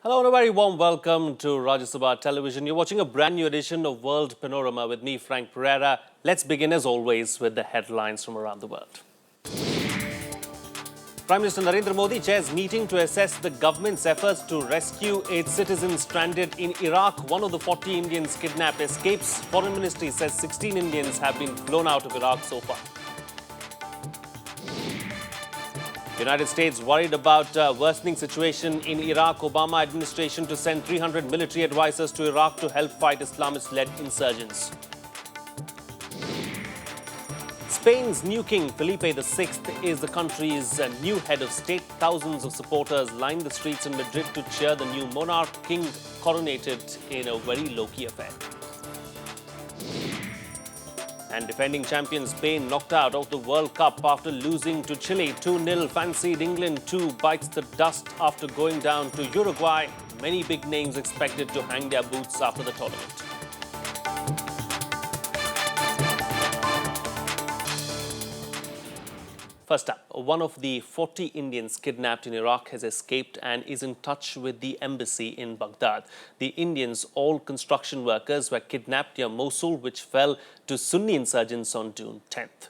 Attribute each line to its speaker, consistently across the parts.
Speaker 1: Hello and a very warm welcome to Rajya Sabha Television. You're watching a brand new edition of World Panorama with me, Frank Pereira. Let's begin as always with the headlines from around the world. Prime Minister Narendra Modi chairs meeting to assess the government's efforts to rescue its citizens stranded in Iraq. One of the 40 Indians kidnapped escapes. Foreign Ministry says 16 Indians have been flown out of Iraq so far. United States worried about worsening situation in Iraq. Obama administration to send 300 military advisors to Iraq to help fight Islamist-led insurgents. Spain's new king, Felipe VI, is the country's new head of state. Thousands of supporters lined the streets in Madrid to cheer the new monarch, king coronated in a very low-key affair. And defending champion Spain knocked out of the World Cup after losing to Chile 2-0. Fancied England 2 bites the dust after going down to Uruguay. Many big names expected to hang their boots after the tournament. First up, one of the 40 Indians kidnapped in Iraq has escaped and is in touch with the embassy in Baghdad. The Indians, all construction workers, were kidnapped near Mosul, which fell to Sunni insurgents on June 10th.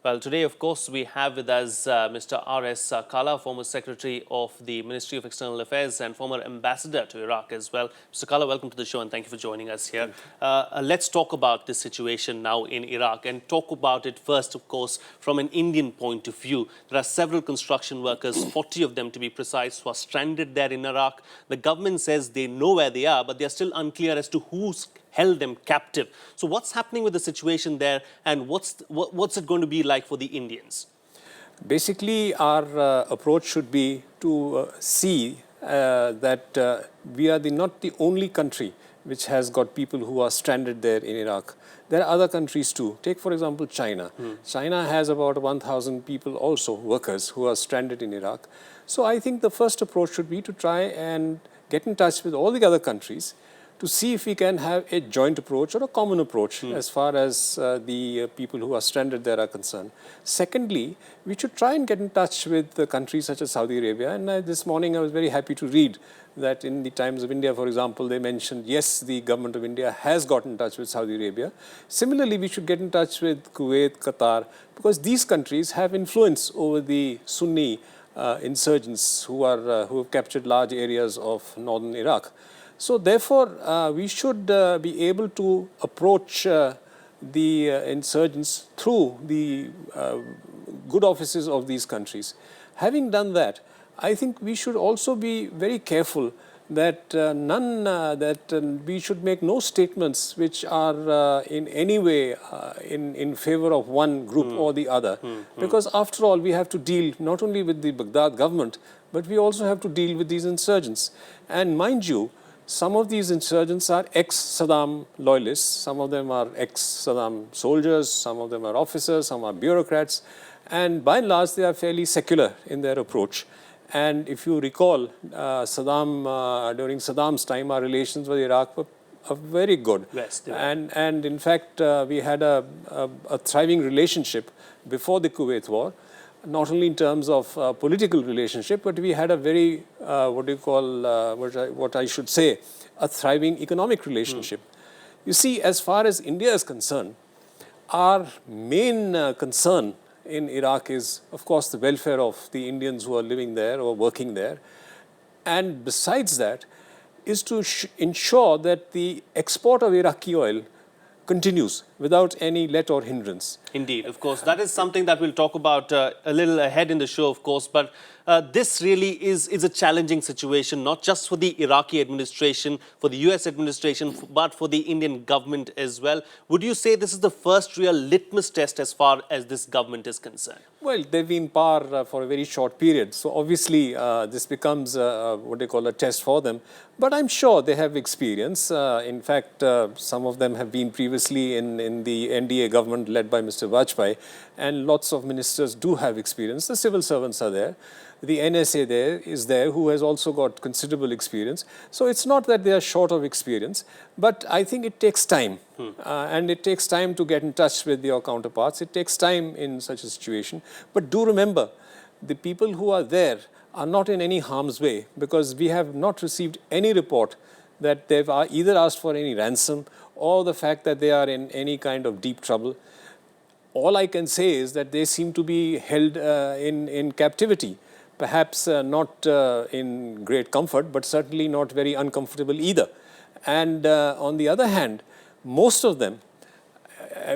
Speaker 1: Well, today, of course, we have with us Mr. R.S. Kalha, former Secretary of the Ministry of External Affairs and former Ambassador to Iraq as well. Mr. Kalha, welcome to the show and thank you for joining us here. Let's talk about this situation now in Iraq and talk about it first, of course, from an Indian point of view. There are several construction workers, 40 of them to be precise, who are stranded there in Iraq. The government says they know where they are, but they're still unclear as to who's held them captive. So what's happening with the situation there and what's it going to be like for the Indians?
Speaker 2: Basically, our approach should be to see that we are not the only country which has got people who are stranded there in Iraq. There are other countries too. Take, for example, China. China has about 1,000 people also, workers, who are stranded in Iraq. So I think the first approach should be to try and get in touch with all the other countries to see if we can have a joint approach or a common approach as far as the people who are stranded there are concerned. Secondly, we should try and get in touch with countries such as Saudi Arabia. And this morning I was very happy to read that in the Times of India, for example, they mentioned, yes, the government of India has got in touch with Saudi Arabia. Similarly, we should get in touch with Kuwait, Qatar, because these countries have influence over the Sunni insurgents who have captured large areas of northern Iraq. So therefore, we should be able to approach the insurgents through the good offices of these countries. Having done that, I think we should also be very careful that we should make no statements which are in any way in favor of one group or the other. Because after all, we have to deal not only with the Baghdad government, but we also have to deal with these insurgents. And mind you, some of these insurgents are ex-Saddam loyalists, some of them are ex-Saddam soldiers, some of them are officers, some are bureaucrats, and by and large they are fairly secular in their approach. And if you recall, during Saddam's time, our relations with Iraq were very good.
Speaker 1: Yes,
Speaker 2: and in fact, we had a thriving relationship before the Kuwait war. Not only in terms of political relationship, but we had a very, what I should say, a thriving economic relationship. You see, as far as India is concerned, our main concern in Iraq is, of course, the welfare of the Indians who are living there or working there. And besides that, is to ensure that the export of Iraqi oil continues without any let or hindrance.
Speaker 1: Indeed, of course. That is something that we'll talk about a little ahead in the show, of course. But this really is a challenging situation, not just for the Iraqi administration, for the US administration, but for the Indian government as well. Would you say this is the first real litmus test as far as this government is concerned?
Speaker 2: Well, they've been in power for a very short period. So obviously, this becomes a test for them. But I'm sure they have experience. In fact, some of them have been previously in the NDA government led by Mr. Vajpayee. And lots of ministers do have experience. The civil servants are there. The NSA is there, who has also got considerable experience. So it's not that they are short of experience, but I think it takes time. And it takes time to get in touch with your counterparts. It takes time in such a situation. But do remember, the people who are there are not in any harm's way, because we have not received any report that they've either asked for any ransom or the fact that they are in any kind of deep trouble. All I can say is that they seem to be held in captivity, perhaps not in great comfort, but certainly not very uncomfortable either. And on the other hand, most of them,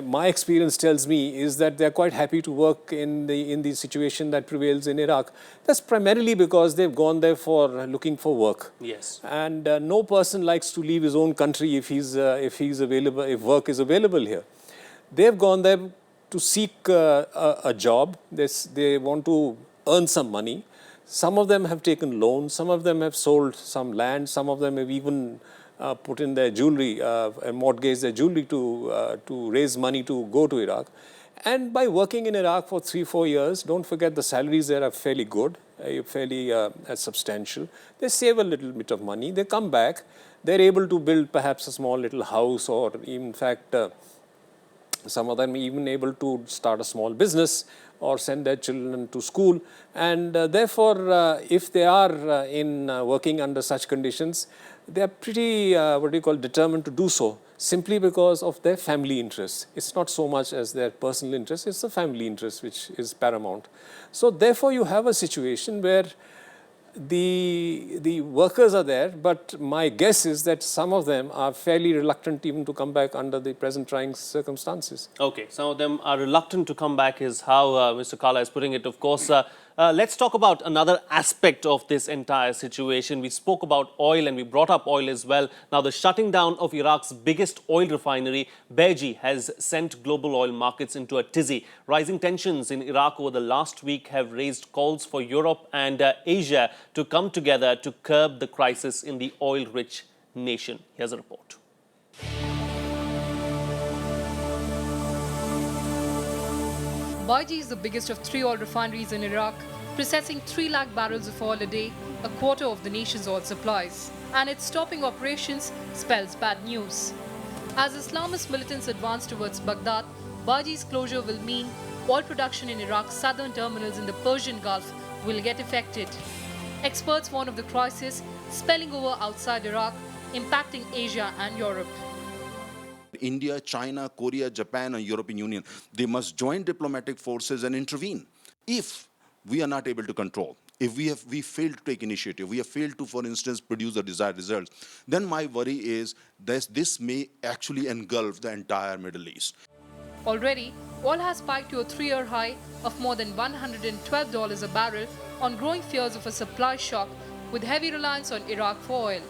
Speaker 2: my experience tells me, is that they're quite happy to work in the situation that prevails in Iraq. That's primarily because they've gone there for looking for work.
Speaker 1: Yes.
Speaker 2: And no person likes to leave his own country if he's available, if work is available here. They've gone there to seek a job. They want to earn some money. Some of them have taken loans. Some of them have sold some land. Some of them have even put in their jewelry, mortgage their jewelry to raise money to go to Iraq. And by working in Iraq for 3-4 years, don't forget the salaries there are fairly good, fairly substantial. They save a little bit of money. They come back. They're able to build perhaps a small little house, or in fact, some of them even able to start a small business or send their children to school. And therefore, if they are working under such conditions, they are pretty, determined to do so, simply because of their family interests. It's not so much as their personal interest, it's the family interest which is paramount. So therefore, you have a situation where the workers are there, but my guess is that some of them are fairly reluctant even to come back under the present trying circumstances.
Speaker 1: Okay, some of them are reluctant to come back is how Mr. Kalha is putting it. Of course, let's talk about another aspect of this entire situation. We spoke about oil and we brought up oil as well. Now, the shutting down of Iraq's biggest oil refinery, Beji, has sent global oil markets into a tizzy. Rising tensions in Iraq over the last week have raised calls for Europe and Asia to come together to curb the crisis in the oil-rich nation. Here's a report.
Speaker 3: Beji is the biggest of 3 oil refineries in Iraq, processing 3 lakh barrels of oil a day, a quarter of the nation's oil supplies. And its stopping operations spells bad news. As Islamist militants advance towards Baghdad, Beji's closure will mean oil production in Iraq's southern terminals in the Persian Gulf will get affected. Experts warn of the crisis spilling over outside Iraq, impacting Asia and Europe.
Speaker 4: India, China, Korea, Japan, and European Union, they must join diplomatic forces and intervene. If we are not able to control, if we fail to take initiative, we have failed to, for instance, produce the desired results, then my worry is that this may actually engulf the entire Middle East.
Speaker 3: Already, oil has spiked to a 3-year high of more than $112 a barrel on growing fears of a supply shock, with heavy reliance on Iraq for oil.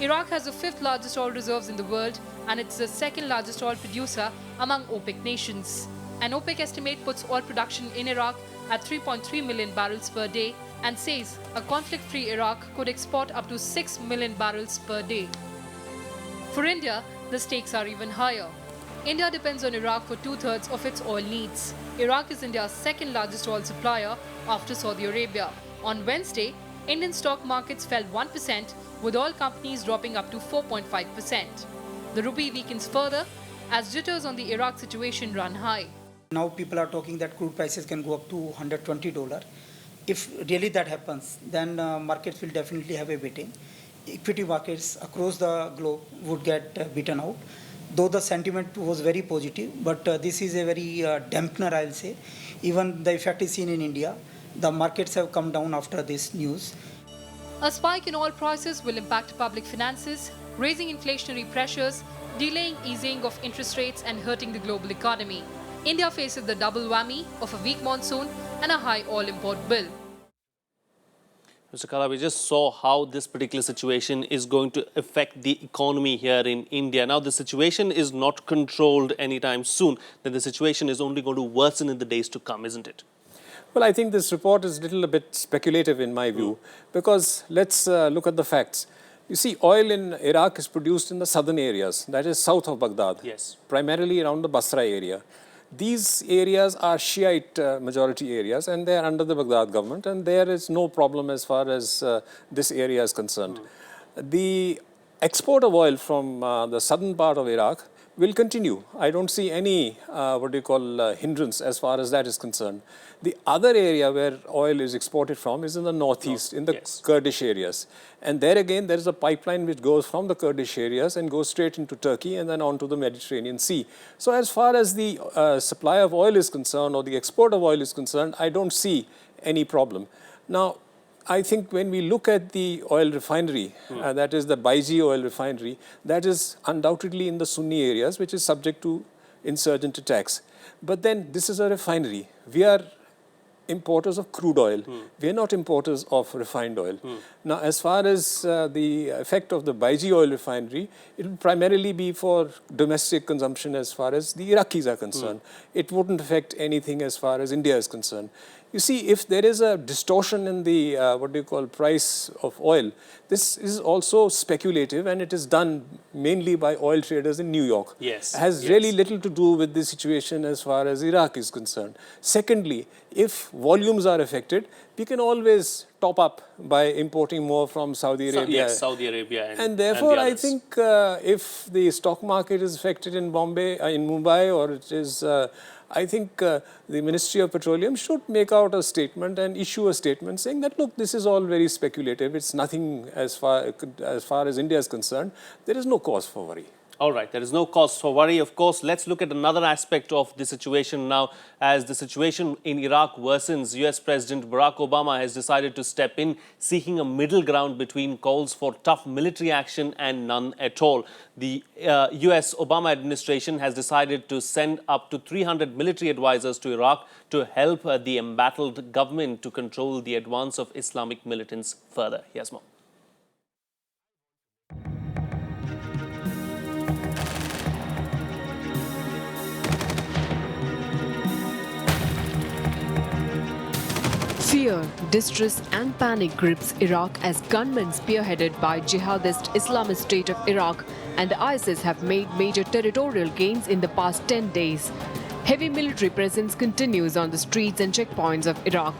Speaker 3: Iraq has the 5th largest oil reserves in the world, and it's the 2nd largest oil producer among OPEC nations. An OPEC estimate puts oil production in Iraq at 3.3 million barrels per day and says a conflict-free Iraq could export up to 6 million barrels per day. For India, the stakes are even higher. India depends on Iraq for 2/3 of its oil needs. Iraq is India's 2nd largest oil supplier after Saudi Arabia. On Wednesday, Indian stock markets fell 1%, with oil companies dropping up to 4.5%. The rupee weakens further as jitters on the Iraq situation run high.
Speaker 5: Now people are talking that crude prices can go up to $120. If really that happens, then markets will definitely have a beating. Equity markets across the globe would get beaten out. Though the sentiment was very positive, but this is a very dampener, I'll say. Even the effect is seen in India. The markets have come down after this news.
Speaker 3: A spike in oil prices will impact public finances, raising inflationary pressures, delaying easing of interest rates and hurting the global economy. India faces the double whammy of a weak monsoon and a high oil import bill.
Speaker 1: Mr. Kalha, we just saw how this particular situation is going to affect the economy here in India. Now, the situation is not controlled anytime soon. Then the situation is only going to worsen in the days to come, isn't it?
Speaker 2: Well, I think this report is a little a bit speculative in my view, because let's look at the facts. You see, oil in Iraq is produced in the southern areas, that is south of Baghdad,
Speaker 1: Yes.
Speaker 2: primarily around the Basra area. These areas are Shiite majority areas, and they are under the Baghdad government, and there is no problem as far as this area is concerned. The export of oil from the southern part of Iraq will continue. I don't see any, hindrance as far as that is concerned. The other area where oil is exported from is in the northeast, in the
Speaker 1: yes.
Speaker 2: Kurdish areas. And there again, there is a pipeline which goes from the Kurdish areas and goes straight into Turkey and then on to the Mediterranean Sea. So as far as the supply of oil is concerned or the export of oil is concerned, I don't see any problem. Now, I think when we look at the oil refinery, that is the Baiji oil refinery, that is undoubtedly in the Sunni areas, which is subject to insurgent attacks. But then this is a refinery. We are importers of crude oil. We are not importers of refined oil. Now, as far as the effect of the Baiji oil refinery, it will primarily be for domestic consumption as far as the Iraqis are concerned. It wouldn't affect anything as far as India is concerned. You see, if there is a distortion in the, price of oil, this is also speculative and it is done mainly by oil traders in New York.
Speaker 1: Yes.
Speaker 2: It has really little to do with the situation as far as Iraq is concerned. Secondly, if volumes are affected, we can always top up by importing more from Saudi Arabia.
Speaker 1: Yes, Saudi Arabia.
Speaker 2: And therefore,
Speaker 1: the
Speaker 2: I
Speaker 1: others.
Speaker 2: think if the stock market is affected in Mumbai, or it is, I think the Ministry of Petroleum should make out a statement and issue a statement saying that, look, this is all very speculative. It's nothing as far as India is concerned. There is no cause for worry.
Speaker 1: All right, there is no cause for worry. Of course, let's look at another aspect of the situation now. As the situation in Iraq worsens, US President Barack Obama has decided to step in, seeking a middle ground between calls for tough military action and none at all. The US Obama administration has decided to send up to 300 military advisors to Iraq to help the embattled government to control the advance of Islamic militants further. Here's more.
Speaker 3: Fear, distress and panic grips Iraq as gunmen spearheaded by jihadist Islamic State of Iraq and the ISIS have made major territorial gains in the past 10 days. Heavy military presence continues on the streets and checkpoints of Iraq.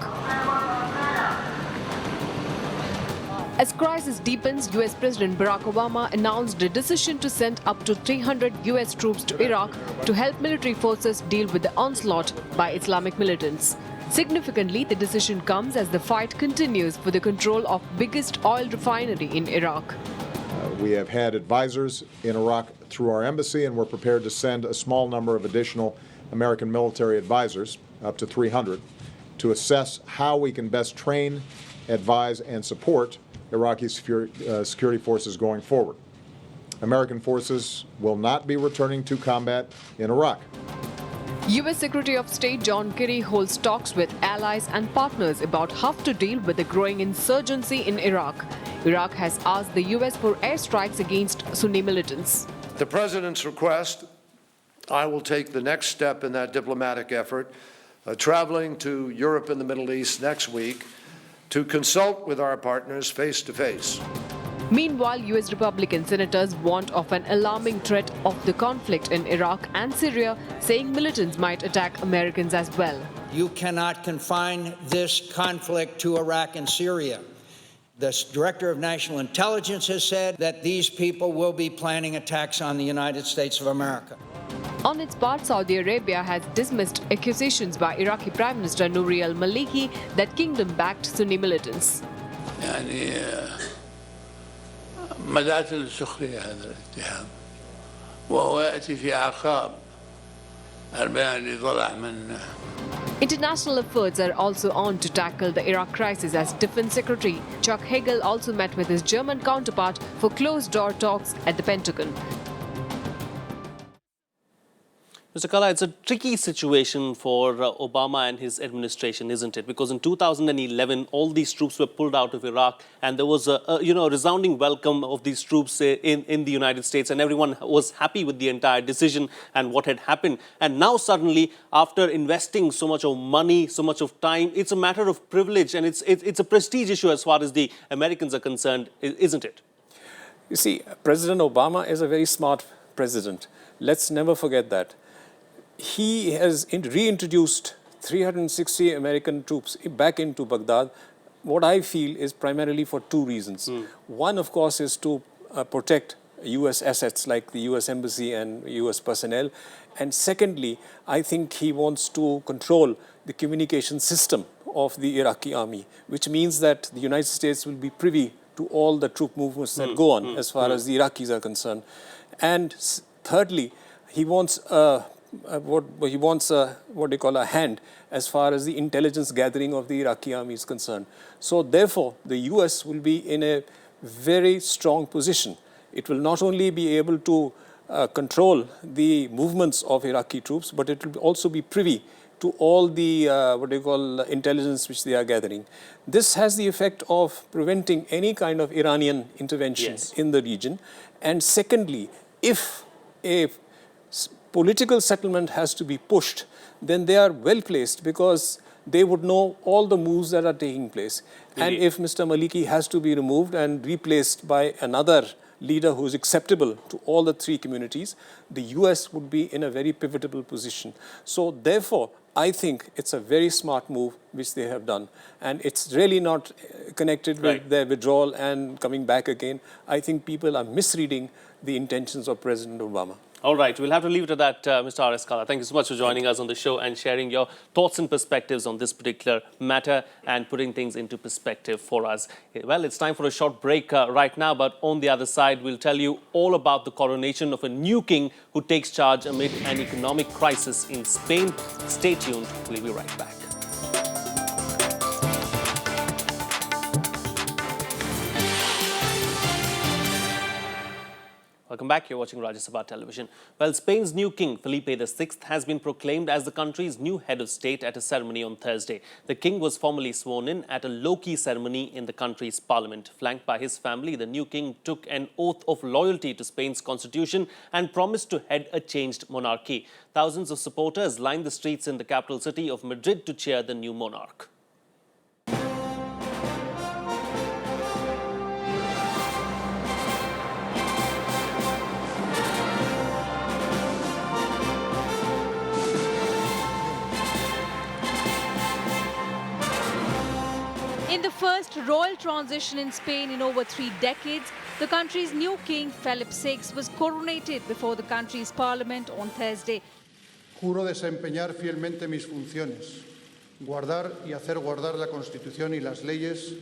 Speaker 3: As crisis deepens, US President Barack Obama announced a decision to send up to 300 US troops to Iraq to help military forces deal with the onslaught by Islamic militants. Significantly, the decision comes as the fight continues for the control of biggest oil refinery in Iraq.
Speaker 6: We have had advisors in Iraq through our embassy, and we're prepared to send a small number of additional American military advisors, up to 300, to assess how we can best train, advise, and support Iraqi security forces going forward. American forces will not be returning to combat in Iraq.
Speaker 3: US Secretary of State John Kerry holds talks with allies and partners about how to deal with the growing insurgency in Iraq. Iraq has asked the US for airstrikes against Sunni militants.
Speaker 7: The President's request, I will take the next step in that diplomatic effort, traveling to Europe and the Middle East next week to consult with our partners face to face.
Speaker 3: Meanwhile, US Republican senators warned of an alarming threat of the conflict in Iraq and Syria, saying militants might attack Americans as well.
Speaker 8: You cannot confine this conflict to Iraq and Syria. The Director of National Intelligence has said that these people will be planning attacks on the United States of America.
Speaker 3: On its part, Saudi Arabia has dismissed accusations by Iraqi Prime Minister Nouri al-Maliki that kingdom-backed Sunni militants.
Speaker 9: مدعاة للسخرية هذا الاتهام وهو يأتي في أعقاب البيان اللي طلع من
Speaker 3: International efforts are also on to tackle the Iraq crisis as Defense Secretary Chuck Hagel also met with his German counterpart for closed-door talks at the Pentagon.
Speaker 1: Mr. Kalha, it's a tricky situation for Obama and his administration, isn't it? Because in 2011, all these troops were pulled out of Iraq, and there was a resounding welcome of these troops in the United States, and everyone was happy with the entire decision and what had happened. And now suddenly, after investing so much of money, so much of time, it's a matter of privilege, and it's a prestige issue as far as the Americans are concerned, isn't it?
Speaker 2: You see, President Obama is a very smart president. Let's never forget that. He has reintroduced 360 American troops back into Baghdad. What I feel is primarily for two reasons. One, of course, is to protect US assets like the US Embassy and US personnel. And secondly, I think he wants to control the communication system of the Iraqi army, which means that the United States will be privy to all the troop movements that go on as far as the Iraqis are concerned. And thirdly, he wants what do you call a hand as far as the intelligence gathering of the Iraqi army is concerned. So therefore, the US will be in a very strong position. It will not only be able to control the movements of Iraqi troops, but it will also be privy to all the intelligence which they are gathering. This has the effect of preventing any kind of Iranian intervention in the region. And secondly, if a political settlement has to be pushed, then they are well placed because they would know all the moves that are taking place. And if Mr. Maliki has to be removed and replaced by another leader who is acceptable to all the three communities, the US would be in a very pivotal position. So therefore, I think it's a very smart move which they have done. And it's really not connected with their withdrawal and coming back again. I think people are misreading the intentions of President Obama.
Speaker 1: All right, we'll have to leave it at that, Mr. R.S. Kalha. Thank you so much for joining us on the show and sharing your thoughts and perspectives on this particular matter and putting things into perspective for us. Well, it's time for a short break right now, but on the other side, we'll tell you all about the coronation of a new king who takes charge amid an economic crisis in Spain. Stay tuned. We'll be right back. Welcome back. You're watching Rajya Sabha Television. Well, Spain's new king, Felipe VI, has been proclaimed as the country's new head of state at a ceremony on Thursday. The king was formally sworn in at a low-key ceremony in the country's parliament. Flanked by his family, the new king took an oath of loyalty to Spain's constitution and promised to head a changed monarchy. Thousands of supporters lined the streets in the capital city of Madrid to cheer the new monarch.
Speaker 10: In the first royal transition in Spain in over 3 decades, the country's new king, Felipe VI, was coronated before the country's parliament on Thursday.
Speaker 11: Juro desempeñar fielmente mis funciones, guardar y hacer guardar la Constitución y las leyes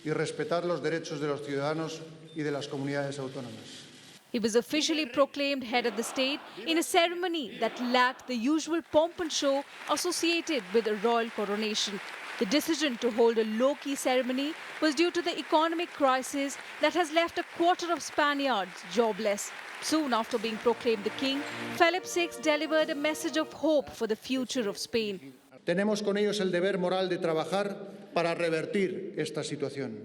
Speaker 11: y respetar los derechos de los ciudadanos y de las comunidades autónomas.
Speaker 10: He was officially proclaimed head of the state in a ceremony that lacked the usual pomp and show associated with a royal coronation. The decision to hold a low-key ceremony was due to the economic crisis that has left a quarter of Spaniards jobless. Soon after being proclaimed the king, Felipe VI delivered a message of hope for the future of Spain.
Speaker 11: Tenemos con ellos el deber moral de trabajar para revertir esta situación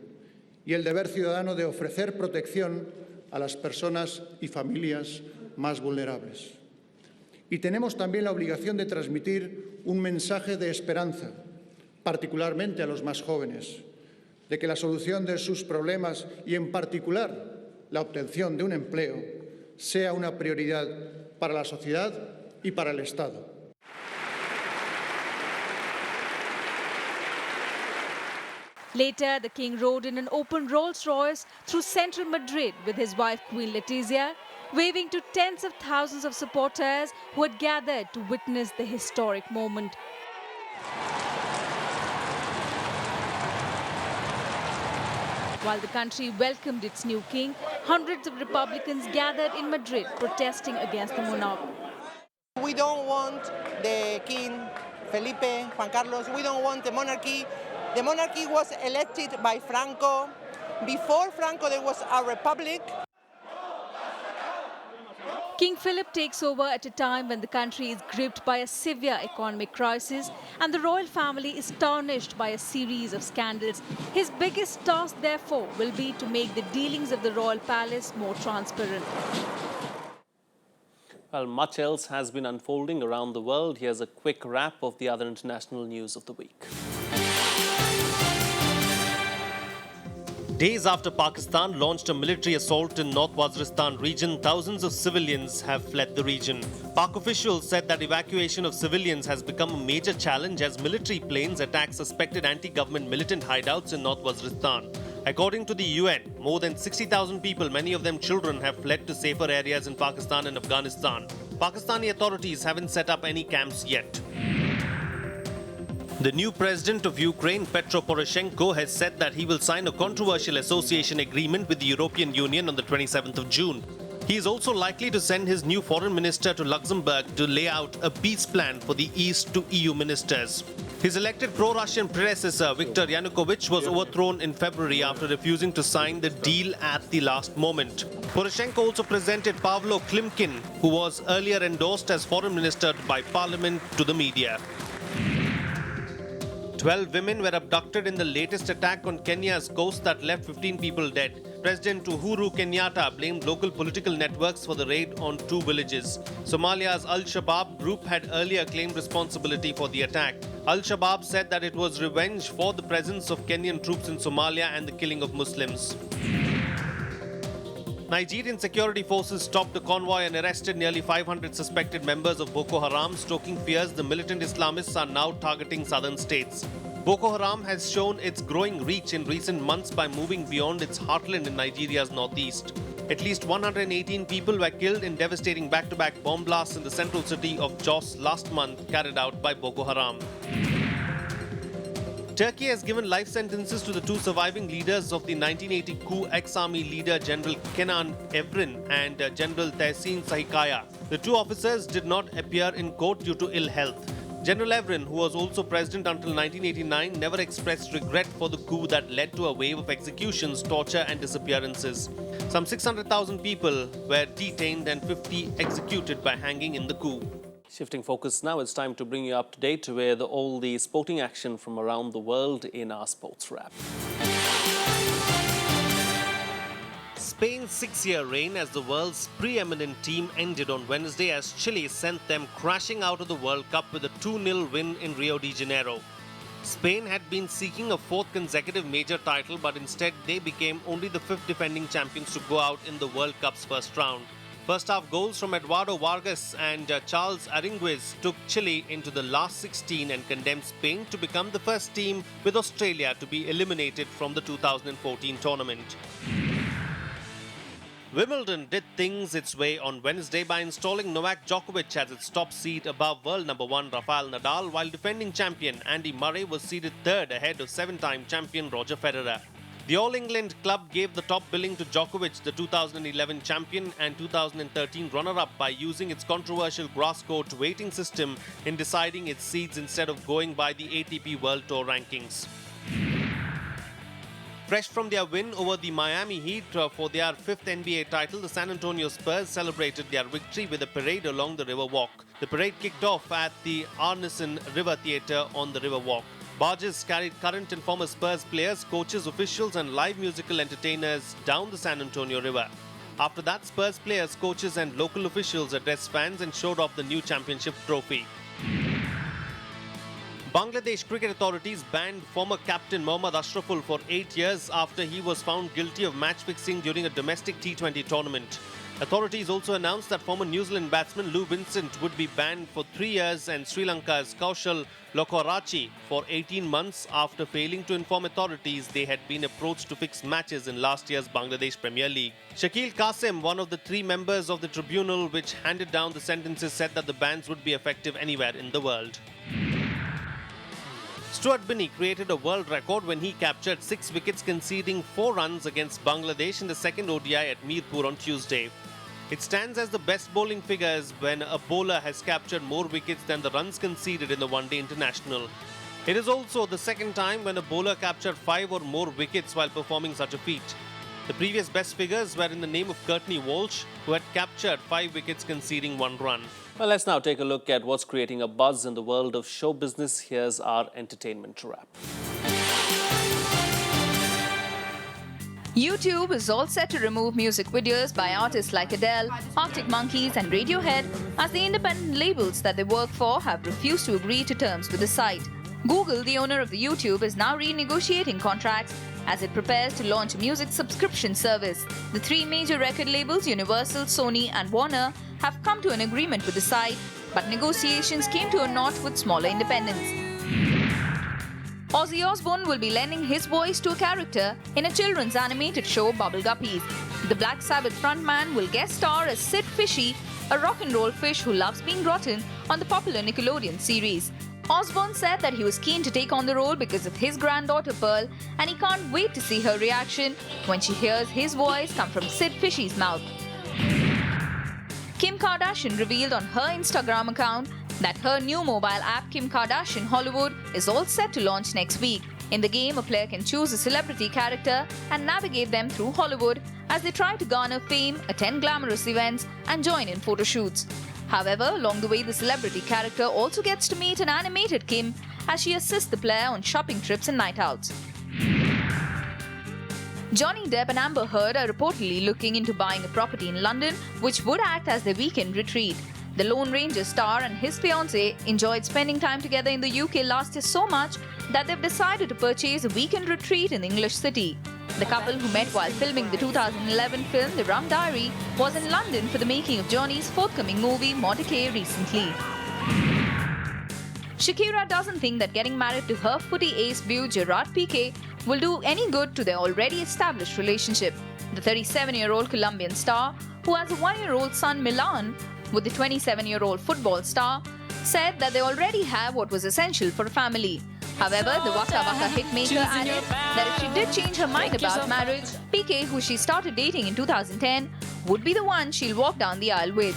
Speaker 11: y el deber ciudadano de ofrecer protección a las personas y familias más vulnerables. Y tenemos también la obligación de transmitir un mensaje de esperanza, particularmente a los más jóvenes, de que la solución de sus problemas y, en particular, la obtención de un empleo, sea una prioridad para la sociedad y para el Estado.
Speaker 10: Later, the king rode in an open Rolls-Royce through central Madrid with his wife, Queen Letizia, waving to tens of thousands of supporters who had gathered to witness the historic moment. While the country welcomed its new king, hundreds of Republicans gathered in Madrid protesting against the monarch.
Speaker 12: We don't want the king, Felipe, Juan Carlos, we don't want the monarchy. The monarchy was elected by Franco. Before Franco, there was a republic.
Speaker 10: King Philip takes over at a time when the country is gripped by a severe economic crisis and the royal family is tarnished by a series of scandals. His biggest task, therefore, will be to make the dealings of the royal palace more transparent.
Speaker 1: Well, much else has been unfolding around the world. Here's a quick wrap of the other international news of the week. Days after Pakistan launched a military assault in North Waziristan region, thousands of civilians have fled the region. Pak officials said that evacuation of civilians has become a major challenge as military planes attack suspected anti-government militant hideouts in North Waziristan. According to the UN, more than 60,000 people, many of them children, have fled to safer areas in Pakistan and Afghanistan. Pakistani authorities haven't set up any camps yet. The new president of Ukraine, Petro Poroshenko, has said that he will sign a controversial association agreement with the European Union on the 27th of June. He is also likely to send his new foreign minister to Luxembourg to lay out a peace plan for the East to EU ministers. His elected pro-Russian predecessor, Viktor Yanukovych, was overthrown in February after refusing to sign the deal at the last moment. Poroshenko also presented Pavlo Klimkin, who was earlier endorsed as foreign minister by parliament, to the media. 12 women were abducted in the latest attack on Kenya's coast that left 15 people dead. President Uhuru Kenyatta blamed local political networks for the raid on 2 villages. Somalia's al-Shabaab group had earlier claimed responsibility for the attack. Al-Shabaab said that it was revenge for the presence of Kenyan troops in Somalia and the killing of Muslims. Nigerian security forces stopped a convoy and arrested nearly 500 suspected members of Boko Haram, stoking fears the militant Islamists are now targeting southern states. Boko Haram has shown its growing reach in recent months by moving beyond its heartland in Nigeria's northeast. At least 118 people were killed in devastating back-to-back bomb blasts in the central city of Jos last month, carried out by Boko Haram. Turkey has given life sentences to the 2 surviving leaders of the 1980 coup, ex-army leader General Kenan Evren and General Tehsin Sahikaya. The 2 officers did not appear in court due to ill health. General Evren, who was also president until 1989, never expressed regret for the coup that led to a wave of executions, torture and disappearances. Some 600,000 people were detained and 50 executed by hanging in the coup. Shifting focus now, it's time to bring you up to date with all the sporting action from around the world in our Sports Wrap. Spain's 6-year reign as the world's preeminent team ended on Wednesday as Chile sent them crashing out of the World Cup with a 2-0 win in Rio de Janeiro. Spain had been seeking a 4th consecutive major title, but instead they became only the 5th defending champions to go out in the World Cup's first round. First half goals from Eduardo Vargas and Charles Aranguiz took Chile into the last 16 and condemned Spain to become the first team with Australia to be eliminated from the 2014 tournament. Wimbledon did things its way on Wednesday by installing Novak Djokovic as its top seed above world number 1 Rafael Nadal, while defending champion Andy Murray was seeded 3rd ahead of 7-time champion Roger Federer. The All England club gave the top billing to Djokovic, the 2011 champion and 2013 runner-up, by using its controversial grass court weighting system in deciding its seeds instead of going by the ATP World Tour rankings. Fresh from their win over the Miami Heat for their 5th NBA title, the San Antonio Spurs celebrated their victory with a parade along the Riverwalk. The parade kicked off at the Arneson River Theatre on the Riverwalk. Barges carried current and former Spurs players, coaches, officials and live musical entertainers down the San Antonio River. After that, Spurs players, coaches and local officials addressed fans and showed off the new championship trophy. Bangladesh cricket authorities banned former captain Mohammad Ashraful for 8 years after he was found guilty of match fixing during a domestic T20 tournament. Authorities also announced that former New Zealand batsman Lou Vincent would be banned for 3 years and Sri Lanka's Kaushal Lokorachi for 18 months after failing to inform authorities they had been approached to fix matches in last year's Bangladesh Premier League. Shakil Qasim, one of the 3 members of the tribunal which handed down the sentences, said that the bans would be effective anywhere in the world. Stuart Binney created a world record when he captured 6 wickets, conceding 4 runs against Bangladesh in the second ODI at Mirpur on Tuesday. It stands as the best bowling figures when a bowler has captured more wickets than the runs conceded in the one-day international. It is also the second time when a bowler captured 5 or more wickets while performing such a feat. The previous best figures were in the name of Courtney Walsh, who had captured 5 wickets conceding 1 run. Well, let's now take a look at what's creating a buzz in the world of show business. Here's our entertainment wrap.
Speaker 13: YouTube is all set to remove music videos by artists like Adele, Arctic Monkeys and Radiohead, as the independent labels that they work for have refused to agree to terms with the site. Google, the owner of the YouTube, is now renegotiating contracts as it prepares to launch a music subscription service. The 3 major record labels, Universal, Sony and Warner, have come to an agreement with the site, but negotiations came to a knot with smaller independents. Ozzy Osbourne will be lending his voice to a character in a children's animated show, Bubble Guppies. The Black Sabbath frontman will guest star as Sid Fishy, a rock and roll fish who loves being rotten on the popular Nickelodeon series. Osbourne said that he was keen to take on the role because of his granddaughter Pearl, and he can't wait to see her reaction when she hears his voice come from Sid Fishy's mouth. Kim Kardashian revealed on her Instagram account that her new mobile app Kim Kardashian Hollywood is all set to launch next week. In the game, a player can choose a celebrity character and navigate them through Hollywood as they try to garner fame, attend glamorous events, and join in photo shoots. However, along the way, the celebrity character also gets to meet an animated Kim as she assists the player on shopping trips and night outs. Johnny Depp and Amber Heard are reportedly looking into buying a property in London which would act as their weekend retreat. The Lone Ranger star and his fiancée enjoyed spending time together in the UK last year so much that they've decided to purchase a weekend retreat in the English city. The couple, who met while filming the 2011 film The Rum Diary, was in London for the making of Johnny's forthcoming movie Mordecai recently. Shakira doesn't think that getting married to her footy ace beau Gerard Piqué will do any good to their already established relationship. The 37-year-old Colombian star, who has a 1-year-old son Milan with the 27-year-old football star, said that they already have what was essential for a family. However, the Waka Waka hitmaker added that if she did change her mind about marriage, Piqué, who she started dating in 2010, would be the one she'll walk down the aisle with.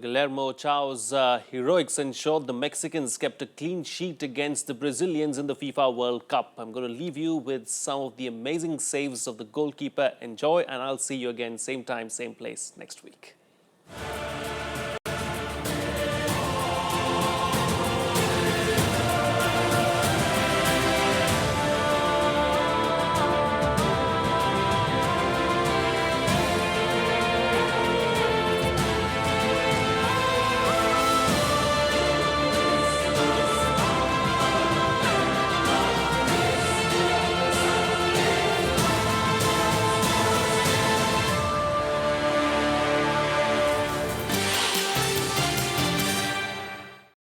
Speaker 1: Guillermo Ochoa's heroics ensured the Mexicans kept a clean sheet against the Brazilians in the FIFA World Cup. I'm going to leave you with some of the amazing saves of the goalkeeper. Enjoy, and I'll see you again same time, same place next week.